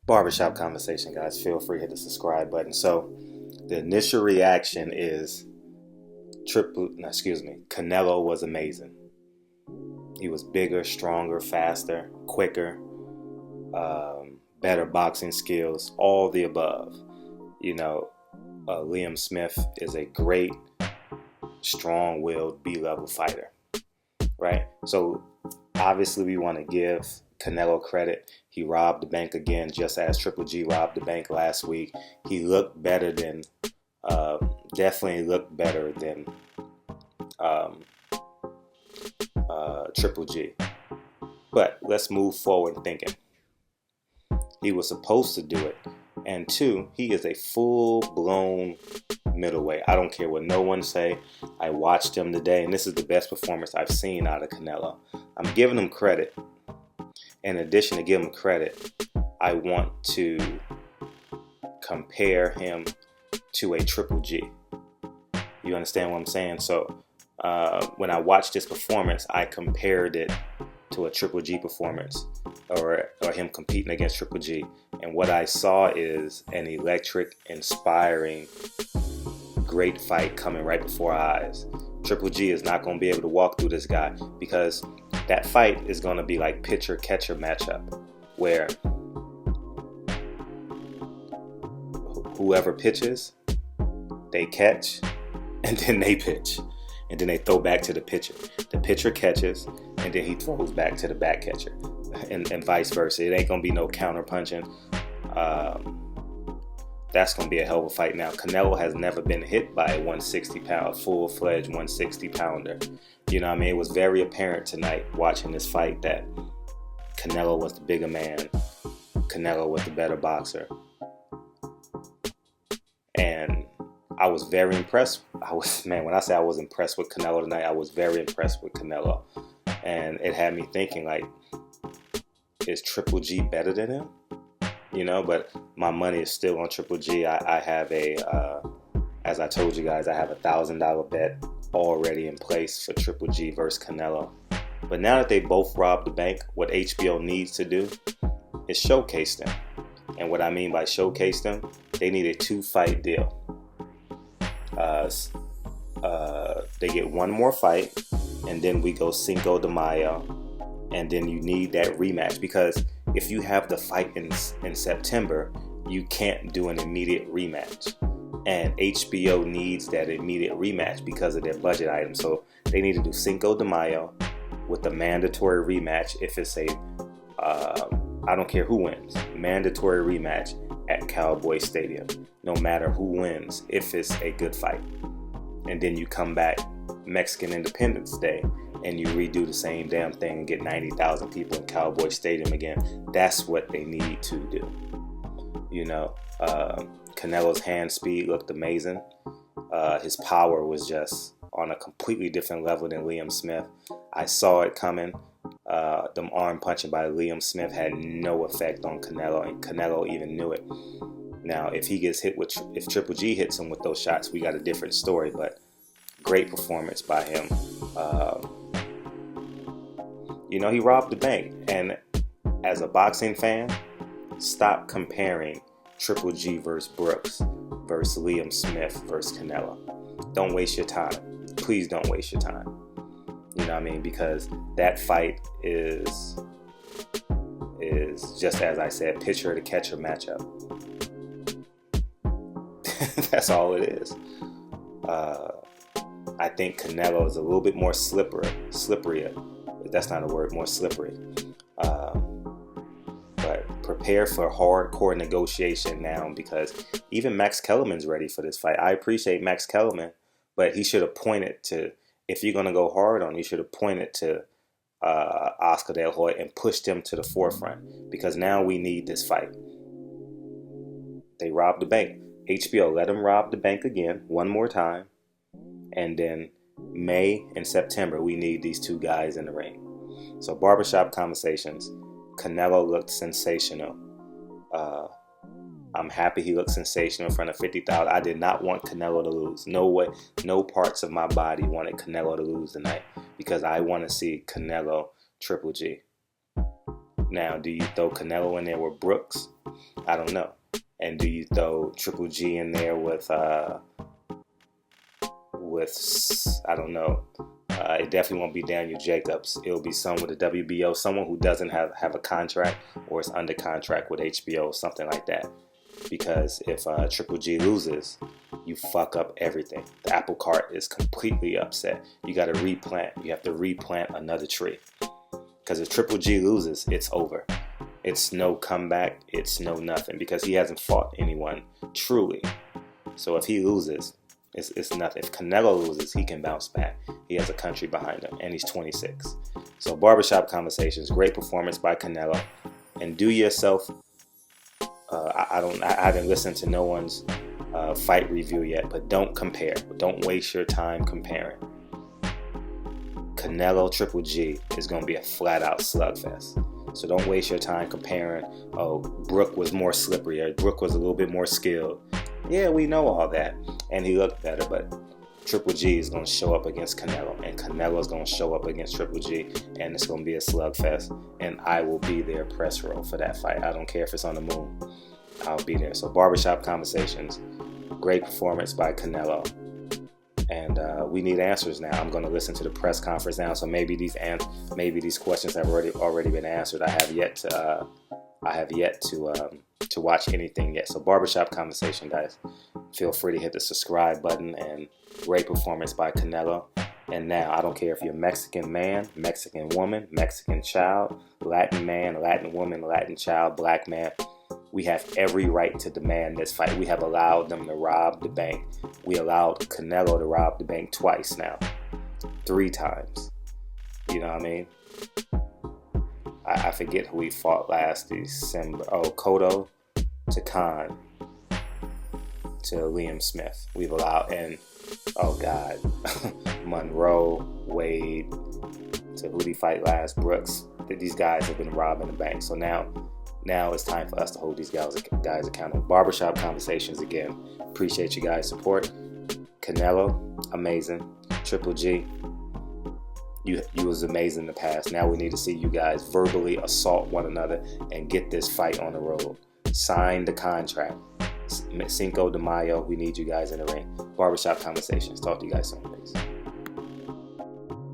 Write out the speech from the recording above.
Barbershop conversation, guys. Feel free to hit the subscribe button. So the initial reaction is Canelo was amazing. He was bigger, stronger, faster, quicker, better boxing skills, all the above. Liam Smith is a great, strong-willed B-level fighter, right? So obviously we want to give Canelo credit. He robbed the bank again, just as Triple G robbed the bank last week. He looked better than, definitely looked better than Triple G. But let's move forward thinking. He was supposed to do it. And two, he is a full-blown middleweight. I don't care what no one say. I watched him today, and this is the best performance I've seen out of Canelo. I'm giving him credit. In addition to giving him credit, I want to compare him to a Triple G. You understand what I'm saying? So when I watched this performance, I compared it to a Triple G performance, or him competing against Triple G. And what I saw is an electric, inspiring, great fight coming right before our eyes. Triple G is not going to be able to walk through this guy, because that fight is going to be like pitcher-catcher matchup, where whoever pitches, they catch, and then they pitch. And then they throw back to the pitcher. The pitcher catches, and then he throws back to the back catcher, and vice versa. It ain't going to be no counter punching. That's going to be a hell of a fight. Now, Canelo has never been hit by a 160-pound, full-fledged 160-pounder. You know what I mean? It was very apparent tonight watching this fight that Canelo was the bigger man. Canelo was the better boxer. And I was very impressed. When I say I was impressed with Canelo tonight, I was very impressed with Canelo. And it had me thinking, like, is Triple G better than him? But my money is still on Triple G. I have as I told you guys, I have $1,000 bet already in place for Triple G versus Canelo. But now that they both robbed the bank, what HBO needs to do is showcase them. And what I mean by showcase them, they need a 2-fight deal. They get one more fight, and then we go Cinco de Mayo, and then you need that rematch, because if you have the fight in September, you can't do an immediate rematch, and HBO needs that immediate rematch because of their budget item. So they need to do Cinco de Mayo with the mandatory rematch. If it's I don't care who wins, mandatory rematch at Cowboy Stadium, no matter who wins, if it's a good fight. And then you come back Mexican Independence Day and you redo the same damn thing and get 90,000 people in Cowboy Stadium again. That's what they need to do. Canelo's hand speed looked amazing. His power was just on a completely different level than Liam Smith. I saw it coming. Them arm punching by Liam Smith had no effect on Canelo, and Canelo even knew it. Now, if he gets hit if Triple G hits him with those shots, we got a different story. But great performance by him. He robbed the bank. And as a boxing fan, stop comparing Triple G versus Brooks versus Liam Smith versus Canelo. Don't waste your time. Please don't waste your time. You know what I mean? Because that fight is just, as I said, pitcher to catcher matchup. That's all it is. I think Canelo is a little bit more slipperier. That's not a word, more slippery. But prepare for hardcore negotiation now, because even Max Kellerman's ready for this fight. I appreciate Max Kellerman, but he should have pointed to, if you're going to go hard on, you should have pointed to Oscar De La Hoya and pushed him to the forefront, because now we need this fight. They robbed the bank. HBO, let them rob the bank again, one more time. And then May and September, we need these two guys in the ring. So barbershop conversations. Canelo looked sensational. I'm happy he looked sensational in front of 50,000. I did not want Canelo to lose. No way. No parts of my body wanted Canelo to lose tonight, because I want to see Canelo Triple G. Now, do you throw Canelo in there with Brooks? I don't know. And do you throw Triple G in there with I don't know. It definitely won't be Daniel Jacobs. It'll be someone with a WBO, someone who doesn't have a contract or is under contract with HBO, something like that. Because if Triple G loses, you fuck up everything. The apple cart is completely upset. You got to replant. You have to replant another tree. Because if Triple G loses, it's over. It's no comeback. It's no nothing. Because he hasn't fought anyone truly. So if he loses, it's nothing. If Canelo loses, he can bounce back. He has a country behind him, and he's 26. So Barbershop Conversations, great performance by Canelo. And do yourself. I haven't listened to no one's fight review yet, but don't compare. Don't waste your time comparing. Canelo Triple G is going to be a flat-out slugfest. So don't waste your time comparing, oh, Brook was more slippery, or Brook was a little bit more skilled. Yeah, we know all that. And he looked better, but Triple G is going to show up against Canelo, and Canelo is going to show up against Triple G, and it's going to be a slugfest. And I will be there press row for that fight. I don't care if it's on the moon. I'll be there. So Barbershop Conversations, great performance by Canelo. And we need answers now. I'm going to listen to the press conference now. So maybe these questions have already been answered. I have yet to watch anything yet. So Barbershop Conversation, guys. Feel free to hit the subscribe button. And great performance by Canelo. And now, I don't care if you're Mexican man, Mexican woman, Mexican child, Latin man, Latin woman, Latin child, black man. We have every right to demand this fight. We have allowed them to rob the bank. We allowed Canelo to rob the bank twice now. 3 times. You know what I mean? I forget who he fought last December. Oh, Cotto to Khan to Liam Smith. We've allowed, and oh God, Monroe, Wade, to who did he fight last? Brooks. These guys have been robbing the bank. So now it's time for us to hold these guys accountable. Barbershop Conversations again. Appreciate you guys' support. Canelo, amazing. Triple G, you was amazing in the past. Now we need to see you guys verbally assault one another and get this fight on the road. Sign the contract. Cinco de Mayo, we need you guys in the ring. Barbershop Conversations. Talk to you guys soon, please.